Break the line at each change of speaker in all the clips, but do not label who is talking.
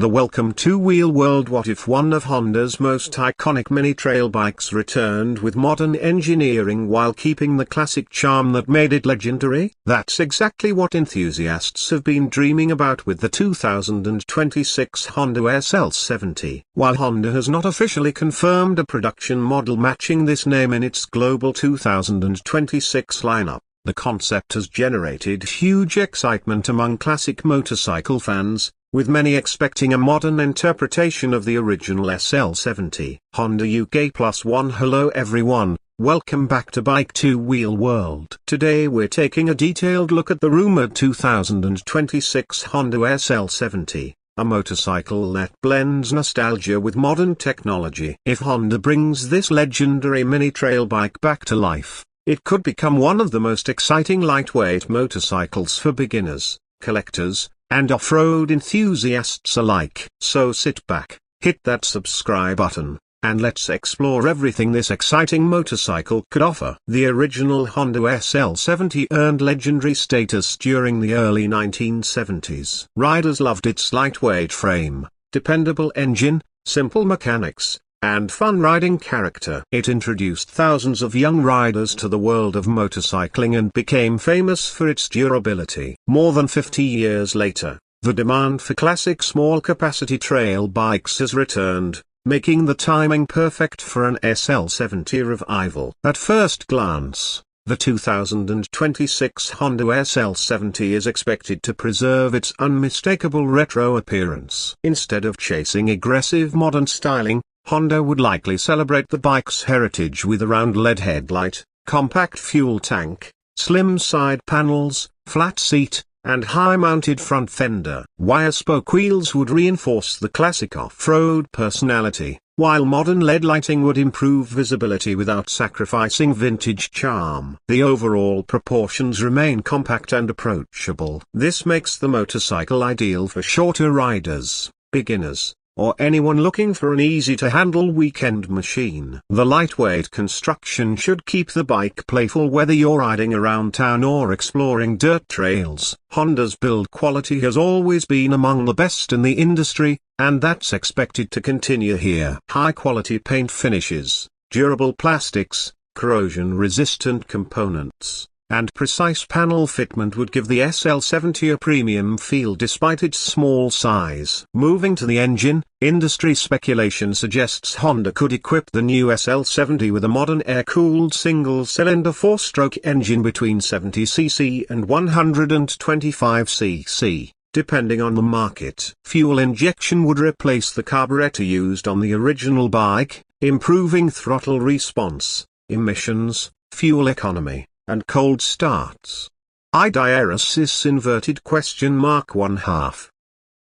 The welcome two-wheel world. What if one of Honda's most iconic mini-trail bikes returned with modern engineering while keeping the classic charm that made it legendary? That's exactly what enthusiasts have been dreaming about with the 2026 Honda SL70. While Honda has not officially confirmed a production model matching this name in its global 2026 lineup, the concept has generated huge excitement among classic motorcycle fans, with many expecting a modern interpretation of the original SL70. Honda UK +1. Hello everyone, welcome back to Bike Two-Wheel World. Today we're taking a detailed look at the rumored 2026 Honda SL70, a motorcycle that blends nostalgia with modern technology. If Honda brings this legendary mini-trail bike back to life, it could become one of the most exciting lightweight motorcycles for beginners, collectors, and off-road enthusiasts alike. So sit back, hit that subscribe button, and let's explore everything this exciting motorcycle could offer. The original Honda SL70 earned legendary status during the early 1970s. Riders loved its lightweight frame, dependable engine, simple mechanics, and fun riding character. It introduced thousands of young riders to the world of motorcycling and became famous for its durability. More than 50 years later, the demand for classic small-capacity trail bikes has returned, making the timing perfect for an SL70 revival. At first glance, the 2026 Honda SL70 is expected to preserve its unmistakable retro appearance. Instead of chasing aggressive modern styling, Honda would likely celebrate the bike's heritage with a round LED headlight, compact fuel tank, slim side panels, flat seat, and high-mounted front fender. Wire-spoke wheels would reinforce the classic off-road personality, while modern LED lighting would improve visibility without sacrificing vintage charm. The overall proportions remain compact and approachable. This makes the motorcycle ideal for shorter riders, beginners, or anyone looking for an easy-to-handle weekend machine. The lightweight construction should keep the bike playful whether you're riding around town or exploring dirt trails. Honda's build quality has always been among the best in the industry, and that's expected to continue here. High-quality paint finishes, durable plastics, corrosion-resistant components, and precise panel fitment would give the SL70 a premium feel despite its small size. Moving to the engine, industry speculation suggests Honda could equip the new SL70 with a modern air-cooled single-cylinder 4-stroke engine between 70cc and 125cc, depending on the market. Fuel injection would replace the carburetor used on the original bike, improving throttle response, emissions, fuel economy, and cold starts. IDRSIS inverted question mark 1/2.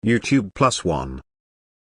YouTube +1.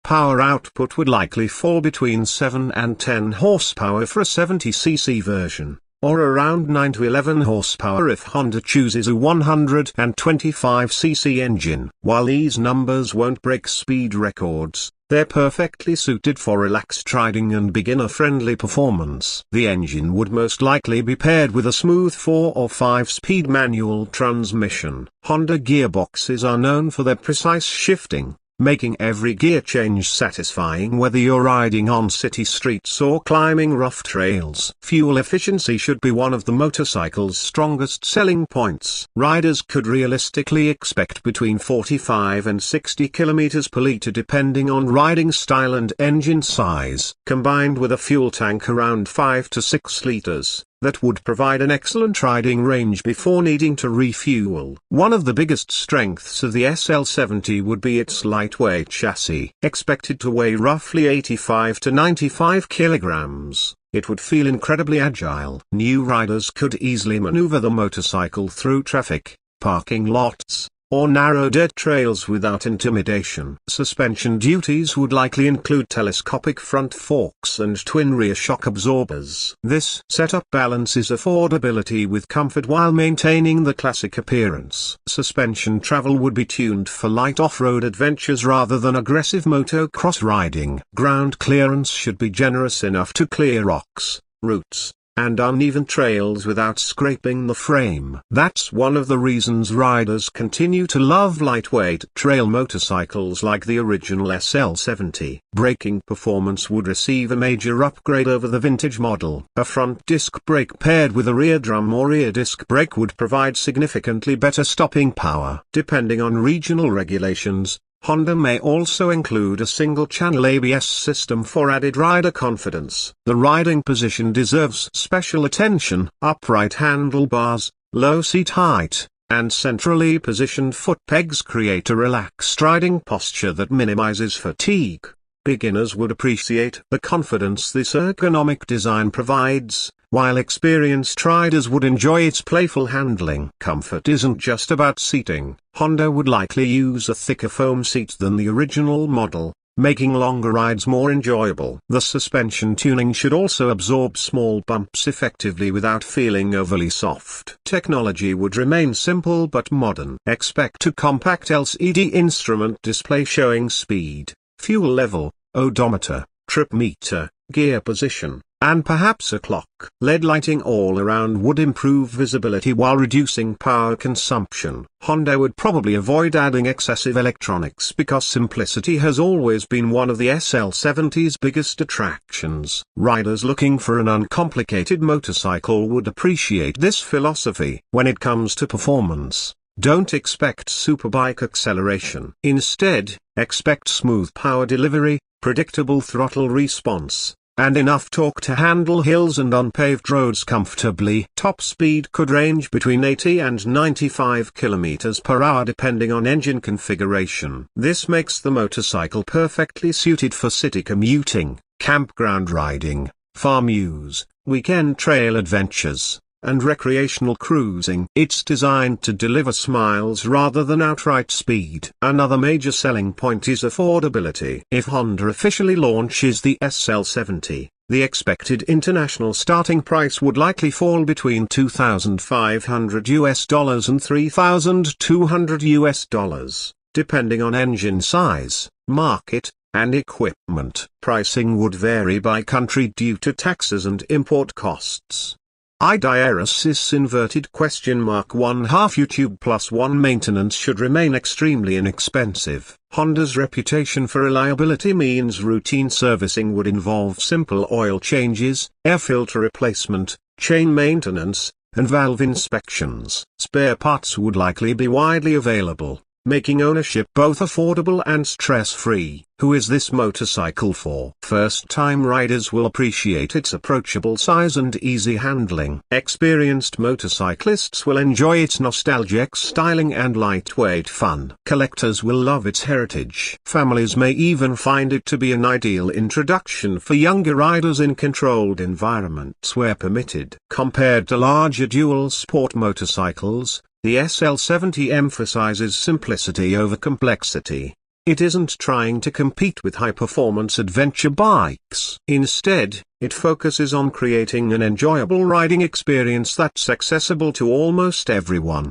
Power output would likely fall between 7 and 10 horsepower for a 70cc version, or around 9 to 11 horsepower if Honda chooses a 125cc engine. While these numbers won't break speed records, they're perfectly suited for relaxed riding and beginner-friendly performance. The engine would most likely be paired with a smooth 4 or 5-speed manual transmission. Honda gearboxes are known for their precise shifting, making every gear change satisfying whether you're riding on city streets or climbing rough trails. Fuel efficiency should be one of the motorcycle's strongest selling points. Riders could realistically expect between 45 and 60 km per litre depending on riding style and engine size. Combined with a fuel tank around 5 to 6 litres, that would provide an excellent riding range before needing to refuel. One of the biggest strengths of the SL70 would be its lightweight chassis. Expected to weigh roughly 85 to 95 kilograms, it would feel incredibly agile. New riders could easily maneuver the motorcycle through traffic, parking lots, or narrow dirt trails without intimidation. Suspension duties would likely include telescopic front forks and twin rear shock absorbers. This setup balances affordability with comfort while maintaining the classic appearance. Suspension travel would be tuned for light off-road adventures rather than aggressive motocross riding. Ground clearance should be generous enough to clear rocks, roots, and uneven trails without scraping the frame. That's one of the reasons riders continue to love lightweight trail motorcycles like the original SL70. Braking performance would receive a major upgrade over the vintage model. A front disc brake paired with a rear drum or rear disc brake would provide significantly better stopping power. Depending on regional regulations, Honda may also include a single-channel ABS system for added rider confidence. The riding position deserves special attention. Upright handlebars, low seat height, and centrally positioned foot pegs create a relaxed riding posture that minimizes fatigue. Beginners would appreciate the confidence this ergonomic design provides, while experienced riders would enjoy its playful handling. Comfort isn't just about seating. Honda would likely use a thicker foam seat than the original model, making longer rides more enjoyable. The suspension tuning should also absorb small bumps effectively without feeling overly soft. Technology would remain simple but modern. Expect a compact LCD instrument display showing speed, fuel level, odometer, trip meter, gear position, and perhaps a clock. LED lighting all around would improve visibility while reducing power consumption. Honda would probably avoid adding excessive electronics because simplicity has always been one of the SL70's biggest attractions. Riders looking for an uncomplicated motorcycle would appreciate this philosophy. When it comes to performance, don't expect superbike acceleration. Instead, expect smooth power delivery, predictable throttle response, and enough torque to handle hills and unpaved roads comfortably. Top speed could range between 80 and 95 km per hour depending on engine configuration. This makes the motorcycle perfectly suited for city commuting, campground riding, farm use, weekend trail adventures, and recreational cruising. It's designed to deliver smiles rather than outright speed. Another major selling point is affordability. If Honda officially launches the SL70, the expected international starting price would likely fall between $2,500 and $3,200, depending on engine size, market, and equipment. Pricing would vary by country due to taxes and import costs. IDRS's inverted question mark 1/2 YouTube plus 1 maintenance should remain extremely inexpensive. Honda's reputation for reliability means routine servicing would involve simple oil changes, air filter replacement, chain maintenance, and valve inspections. Spare parts would likely be widely available, making ownership both affordable and stress-free. Who is this motorcycle for? First-time riders will appreciate its approachable size and easy handling. Experienced motorcyclists will enjoy its nostalgic styling and lightweight fun. Collectors will love its heritage. Families may even find it to be an ideal introduction for younger riders in controlled environments where permitted. Compared to larger dual-sport motorcycles, the SL70 emphasizes simplicity over complexity. It isn't trying to compete with high-performance adventure bikes. Instead, it focuses on creating an enjoyable riding experience that's accessible to almost everyone.